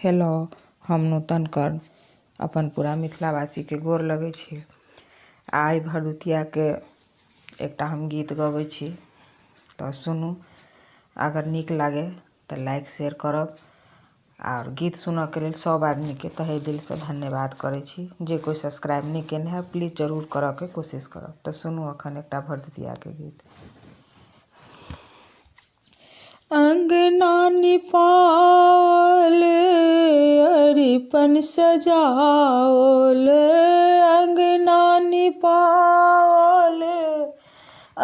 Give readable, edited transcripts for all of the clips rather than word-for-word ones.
Hello, हम नूतन कर्ण अपन पूरा मिथिलावासी के गोर लगै छी। आइ भरदुतिया के एकटा हम गीत गबै छी तो सुनू। अगर नीक लागे तो लाइक शेयर करब और गीत सुनऽ के लेल सब आदमी के तहे दिल से धन्यवाद करै छी। जे कोई सब्सक्राइब नहीं केने है प्लीज जरूर करऽ के कोशिश करब। तो सुनू अखन एकटा भरदुतिया के गीत। अंगना निपाओल अरिपन सजाओल, अंगना निपाओल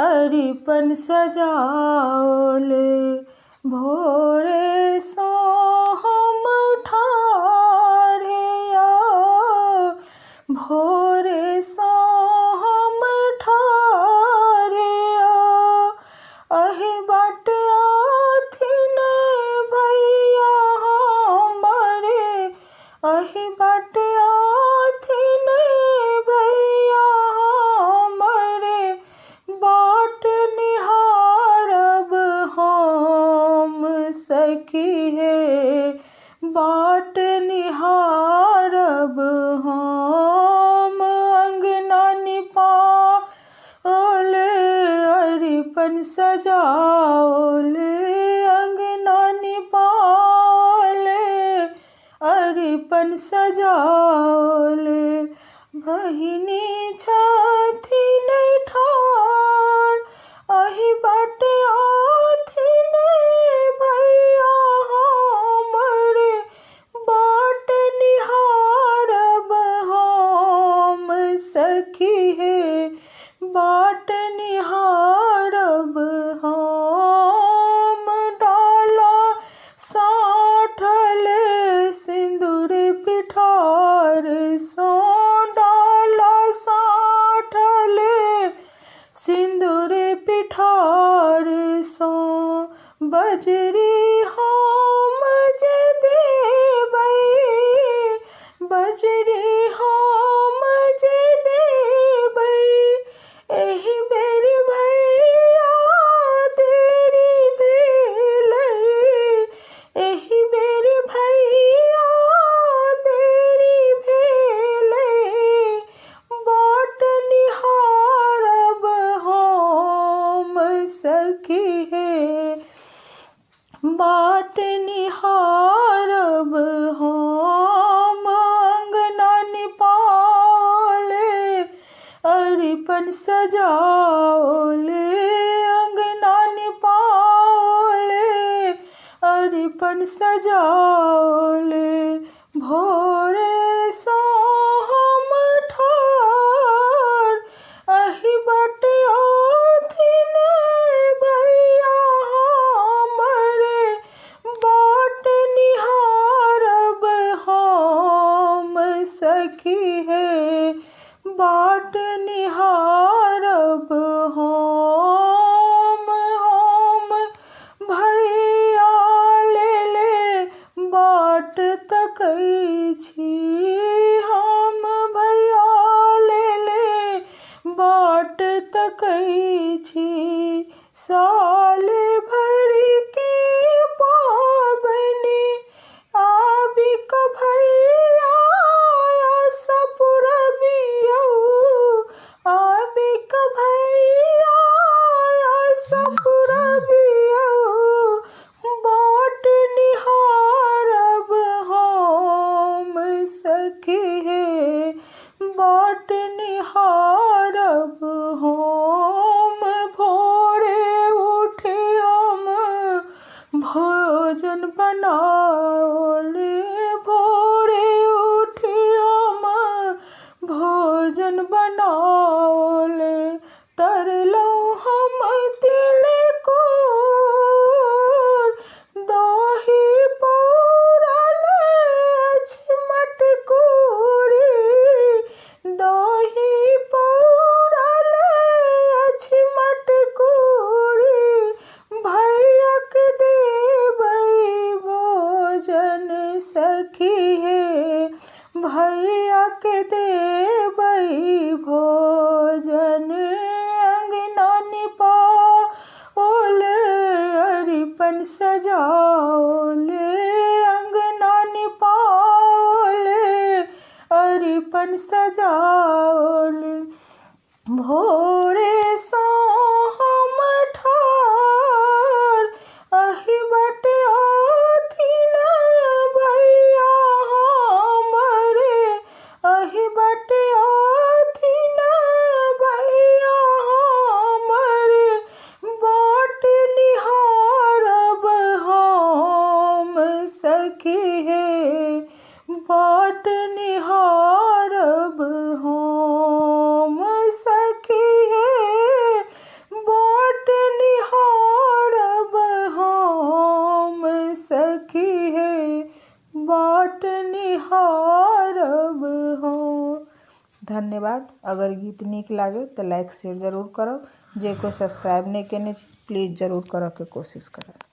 अरिपन सजाओल, भोरे सो हम ठाढ़े भोरे सो हम ठाढ़े अहि बाट आथिन भैया हमरे, अहि बाट आथिन भैया हमरे, बाट निहारब हम सखी हे, बाट निहारब हम। अंगना निपाओल अरिपन सजाओल, अंगना निपाओल अरिपन सजाओल, बहिनी छथिन ठाढ़ अहि बाट आथिन भैया हमरे, बाट निहारब हम सखी हे, बाट निहारब हम। डाला साटल सिंदूर पिठार सो, डाला साटल सिंदूर पिठार सो, बजरी हम जे देबै, बजरी हम जे देबै, एहि बेर भैया देरी भेलै, एहि बेर भैया देरी भेलै, बाट निहारब हम सखी हे, बाट निहारब हम। अंगना निपाओल अरिपन सजाओल, अंगना निपाओल अरिपन सजाओल, भोरे सो हम ठाढ़ अहि बाट आथिन भैया हमरे, बाट निहारब हम सखी हे, बाट निहारब हम। हम भैया ले बाट तकै छी, हम भैया ले बाट तकै छी, साल भरि के पाबनि आबिक भैया आशा पुरबियौ, आबिक भैया आशा पुरबियौ, बाट निहारब हम सखी हे, बाट निहारब हम। भोरे उठे हम भोजन बनाओल, भोरे उठे हम भोजन बनाओल, तरलहुँ हम तिलकोर, दही पौरल अछि मटकूरी, दही पौरल अछि मटकूरी, भैया के देबै भोजन सखी हे, भैया के देबै भोजन। अंगना निपाओल अरिपन सजाओल, अंगना निपाओल मन सजाओल भोरे सो हम ठार अहि बटे आथिन भैया हमरे अहि बटे आथिन भैया हमरे बाट निहारब हम सखी हे बाट निहारब हम सखी हे बाट निहारब हम सखी हे बाट निहारब हम। धन्यवाद। अगर गीत नीक लागे तो लाइक शेयर जरूर करब। जे कोई सब्सक्राइब नहीं केने छी प्लीज जरूर करऽ के कोशिश करब।